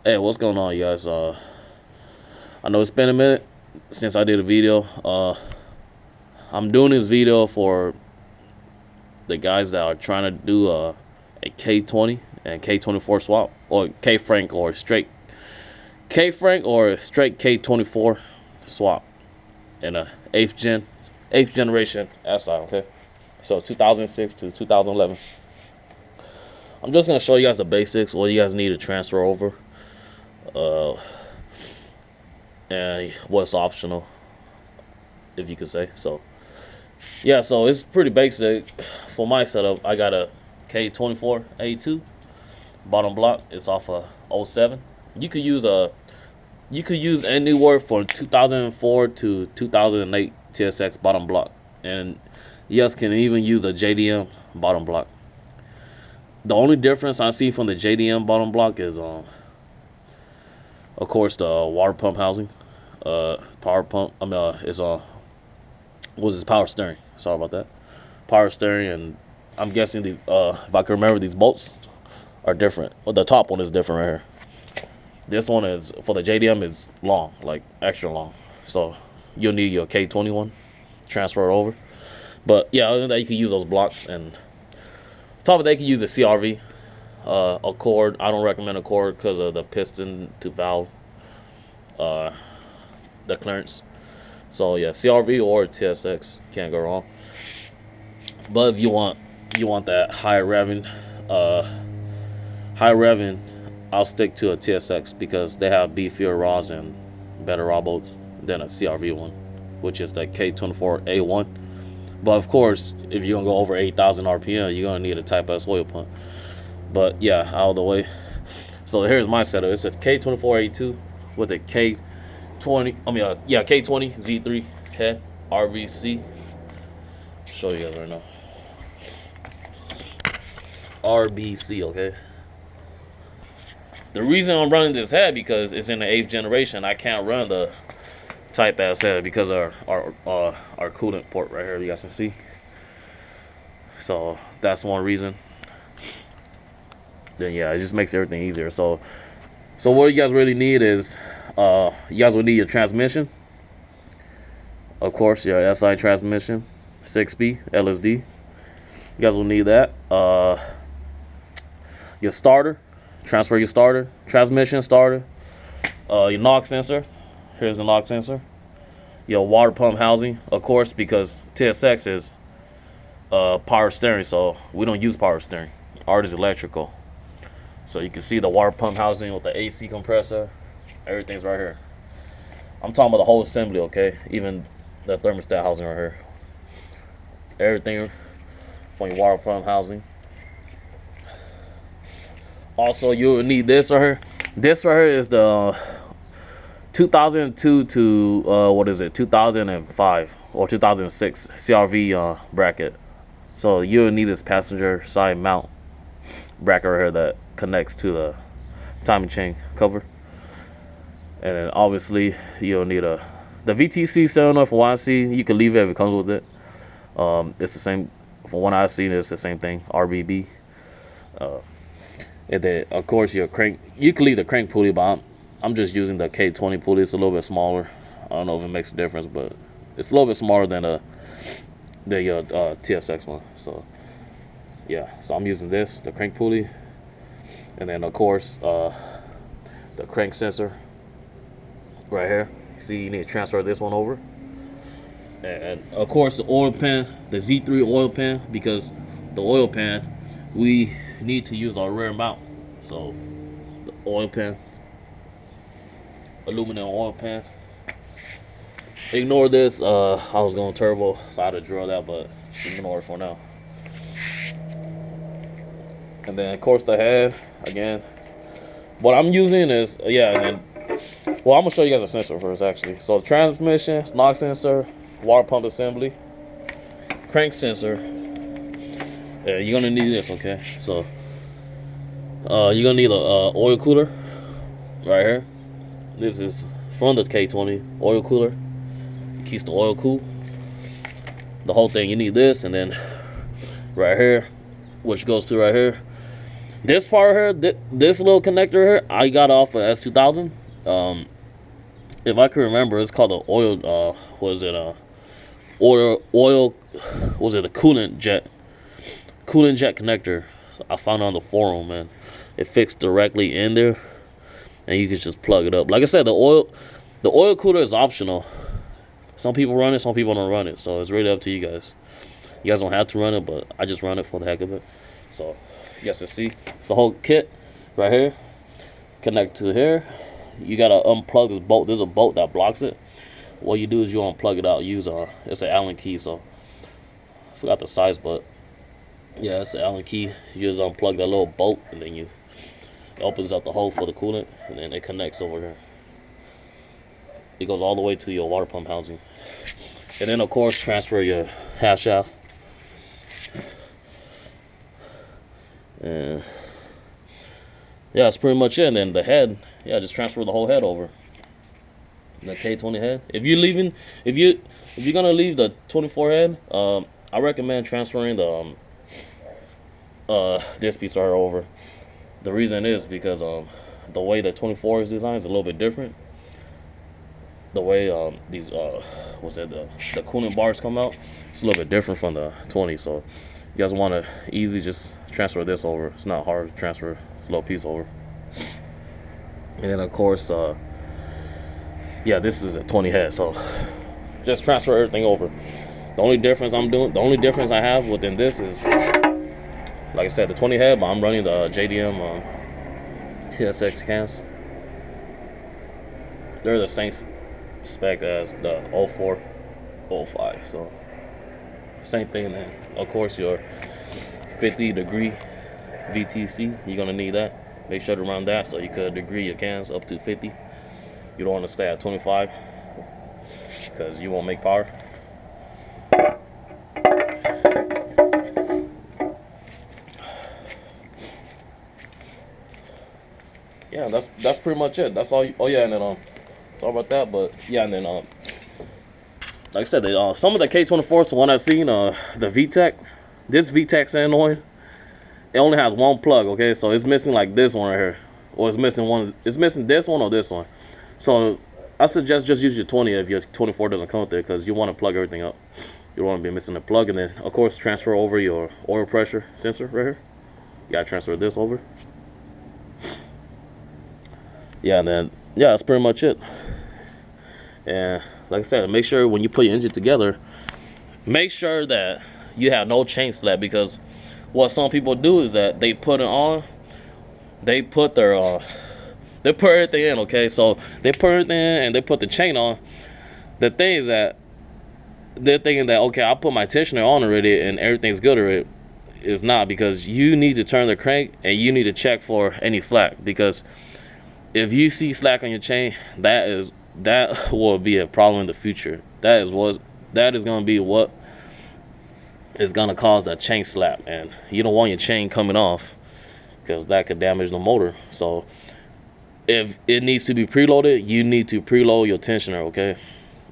Hey, what's going on, you guys? I know it's been a minute since I did a video. I'm doing this video for the guys that are trying to do a K20 and K24 swap, or K-Frank or straight K-Frank or straight K24 swap in a eighth generation SI. Okay, so 2006 to 2011. I'm just gonna show you guys the basics, what you guys need to transfer over. And what's optional, if you could say so. Yeah, so it's pretty basic. For my setup, I got a K24 A2 bottom block. It's off a 07. You could use anywhere from 2004 to 2008 TSX bottom block, and yes, can even use a JDM bottom block. The only difference I see from the JDM bottom block is of course, the water pump housing, power pump. It's was this power steering? Sorry about that. Power steering, and I'm guessing the if I can remember, these bolts are different. Well, the top one is different right here. This one is for the JDM is long, like extra long. So you'll need your K21, transfer it over. But yeah, other than that, you can use those blocks, and on top of that, you can use a CRV. A cord. I don't recommend a cord because of the piston to valve, the clearance. So yeah, CRV or TSX, can't go wrong. But if you want that high revving, I'll stick to a TSX because they have beefier rods and better rod bolts than a CRV one, which is the K24 A1. But of course, if you're gonna go over 8,000 RPM, you're gonna need a Type S oil pump. But yeah, out of the way. So here's my setup. It's a K24 A2 with a K20. K20 Z3 head RBC. Show you guys right now. RBC, okay. The reason I'm running this head because it's in the 8th generation. I can't run the Type S head because of our coolant port right here. You guys can see. So that's one reason. Then yeah, it just makes everything easier. So what you guys really need is you guys will need your transmission, of course, your SI transmission, 6-speed LSD. You guys will need that. Your starter, transfer your starter, transmission starter, your knock sensor. Here's the knock sensor. Your water pump housing, of course, because TSX is power steering, so we don't use power steering. Ours is electrical. So you can see the water pump housing with the AC compressor. Everything's right here. I'm talking about the whole assembly, okay? Even the thermostat housing right here. Everything from your water pump housing. Also, you will need this right here. This right here is the 2002 to 2005 or 2006 CRV bracket. So you'll need this passenger side mount bracket right here that connects to the timing chain cover. And then obviously you'll need the VTC cylinder. For what I see, you can leave it if it comes with it. It's the same. From what I've seen, it's the same thing, RBB. And then of course your crank, you can leave the crank pulley, but I'm just using the K20 pulley. It's a little bit smaller. I don't know if it makes a difference, but it's a little bit smaller than the TSX one. So yeah, so I'm using the crank pulley, and then of course the crank sensor right here. See, you need to transfer this one over, and of course the oil pan, the Z3 oil pan, because the oil pan we need to use our rear mount. So the oil pan, aluminum oil pan. Ignore this. I was going turbo, so I had to drill that, but ignore it for now. And then of course the head again. What I'm using is and then I'm gonna show you guys a sensor first actually. So transmission, knock sensor, water pump assembly, crank sensor. Yeah, you're gonna need this, okay? So you're gonna need a oil cooler right here. This is from the K20 oil cooler. Keeps the oil cool. The whole thing, you need this, and then right here, which goes to right here, This part here, this little connector here, I got off of S2000. If I can remember, it's called the oil. Was it oil? Was it the coolant jet connector? So I found it on the forum, man. It fixed directly in there, and you can just plug it up. Like I said, the oil cooler is optional. Some people run it, some people don't run it. So it's really up to you guys. You guys don't have to run it, but I just run it for the heck of it. So you guys can see it's the whole kit right here. Connect to here. You gotta unplug this bolt. There's a bolt that blocks it. What you do is you unplug it out. Use it's an Allen key. So I forgot the size, but yeah, it's an Allen key. You just unplug that little bolt, and then it opens up the hole for the coolant, and then it connects over here. It goes all the way to your water pump housing, and then of course transfer your half shaft. And yeah, that's pretty much it. And then the head, yeah, just transfer the whole head over. The K20 head. If you're gonna leave the 24 head, I recommend transferring the this piece right over. The reason is because the way the 24 is designed is a little bit different. The way these the coolant bars come out, it's a little bit different from the 20. So you guys want to easily just transfer this over. It's not hard to transfer this little piece over. And then of course, yeah, this is a 20 head, so just transfer everything over. The only difference I have within this is, like I said, the 20 head, but I'm running the JDM TSX cams. They're the same spec as the 04, 05, so same thing. Then of course your 50-degree VTC, you're gonna need that. Make sure to run that so you could degree your cans up to 50. You don't want to stay at 25 because you won't make power. Yeah, that's pretty much it. That's all. Oh yeah, and then sorry about that, but yeah, and then like I said, some of the K24s, the one I've seen, the VTec, this VTec solenoid, it only has one plug. Okay, so it's missing like this one right here, or it's missing one. It's missing this one or this one. So I suggest just use your 20 if your 24 doesn't come with it, because you want to plug everything up. You don't want to be missing the plug, and then of course transfer over your oil pressure sensor right here. You gotta transfer this over. Yeah, and then yeah, that's pretty much it. And like I said, make sure when you put your engine together, make sure that you have no chain slap, because what some people do is that they put it on, they put everything in. Okay, so they put everything in and they put the chain on. The thing is that they're thinking that, okay, I put my tensioner on already and everything's good already. It's not, because you need to turn the crank and you need to check for any slack, because if you see slack on your chain, that will be a problem in the future. That is going to be what is going to cause that chain slap, and you don't want your chain coming off, because that could damage the motor. So if it needs to be preloaded, you need to preload your tensioner. Okay,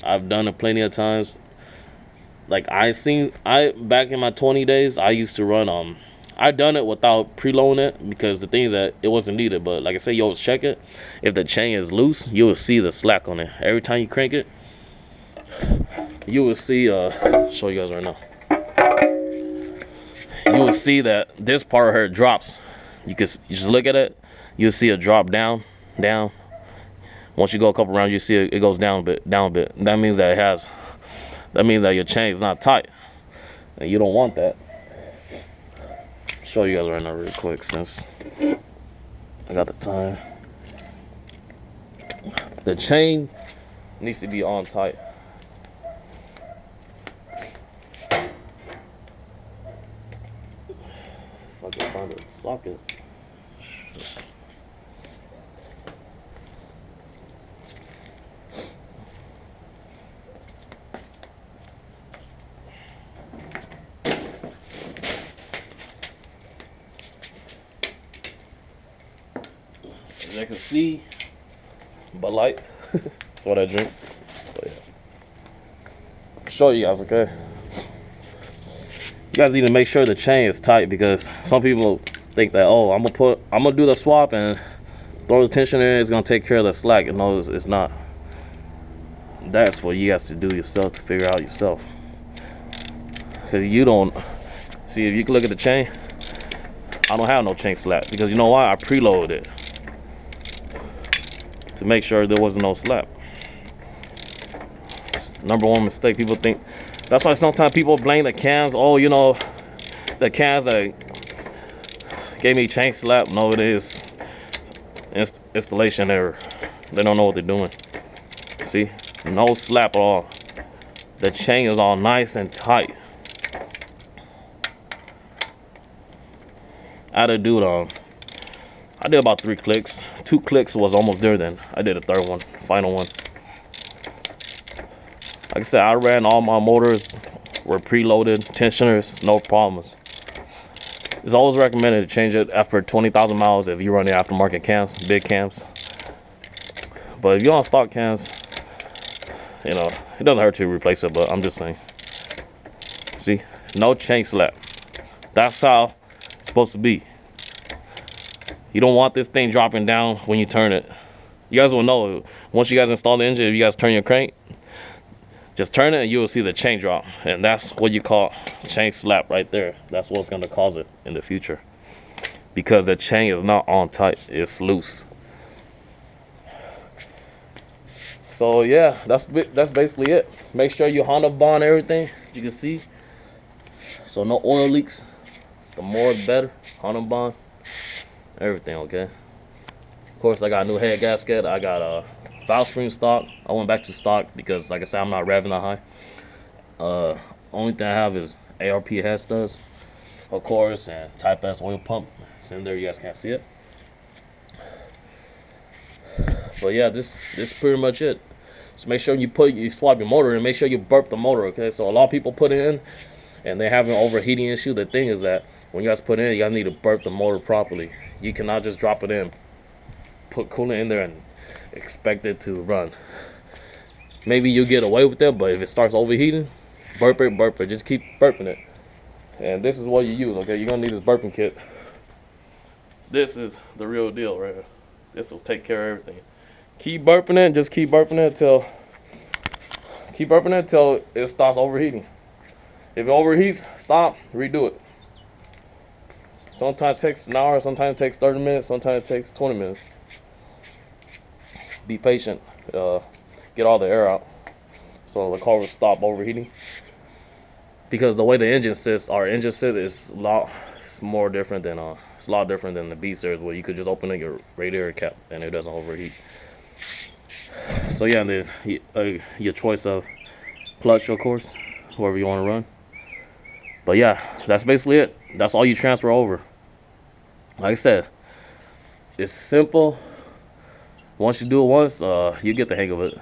I've done it plenty of times. Like back in my 20 days, I used to run I done it without preloading it, because the thing is that it wasn't needed. But like I said, you always check it. If the chain is loose, you will see the slack on it. Every time you crank it, you will see, show you guys right now. You will see that this part here drops. You just look at it, you'll see it drop down. Once you go a couple rounds, you see it goes down a bit. That means that your chain is not tight, and you don't want that. Show you guys right now real quick, since I got the time. The chain needs to be on tight. If I can find a socket. As I can see, Bud Light. That's what I drink. But yeah, I'll show you guys, okay? You guys need to make sure the chain is tight, because some people think that, oh, I'm gonna do the swap and throw the tensioner in, it's gonna take care of the slack. No, it's not. That's for you guys to do yourself, to figure out yourself. Cause you don't see, if you can look at the chain, I don't have no chain slap, because you know why? I preloaded it to make sure there wasn't no slap. It's #1 mistake. People think, that's why sometimes people blame the cams. Oh, you know, the cams that gave me chain slap. No, it is installation error. They don't know what they're doing. See, no slap at all. The chain is all nice and tight. I did about 3 clicks. 2 clicks was almost there. Then I did a 3rd one, final one. Like I said, I ran all my motors, were preloaded, tensioners, no problems. It's always recommended to change it after 20,000 miles if you run the aftermarket cams, big cams. But if you're on stock cams, you know, it doesn't hurt to replace it, but I'm just saying. See, no chain slap. That's how it's supposed to be. You don't want this thing dropping down when you turn it. You guys will know, once you guys install the engine, if you guys turn your crank, just turn it and you will see the chain drop. And that's what you call chain slap right there. That's what's going to cause it in the future. Because the chain is not on tight, it's loose. So yeah, that's basically it. Make sure you Honda bond everything, you can see. So no oil leaks. The more the better. Honda bond everything, okay? Of course, I got a new head gasket. I got a valve spring stock. I went back to stock because, like I said, I'm not revving that high. Only thing I have is ARP head studs, of course, and Type S oil pump. It's in there. You guys can't see it. But yeah, this is pretty much it. So make sure you swap your motor and make sure you burp the motor, okay? So a lot of people put it in and they have an overheating issue. The thing is that when you guys put it in, you guys need to burp the motor properly. You cannot just drop it in, put coolant in there and expect it to run. Maybe you'll get away with it, but if it starts overheating, burp it. Just keep burping it. And this is what you use, okay? You're gonna need this burping kit. This is the real deal right here. This will take care of everything. Keep burping it, just keep burping it until it starts overheating. If it overheats, stop, redo it. Sometimes it takes an hour, sometimes it takes 30 minutes, sometimes it takes 20 minutes. Be patient. Get all the air out so the car will stop overheating. Because the way the engine sits, our engine sits is a lot different than the B series, where you could just open your radiator cap and it doesn't overheat. So yeah, and then your choice of clutch, of course, whoever you want to run. But yeah, that's basically it. That's all you transfer over. Like I said, it's simple. Once you do it once, you get the hang of it.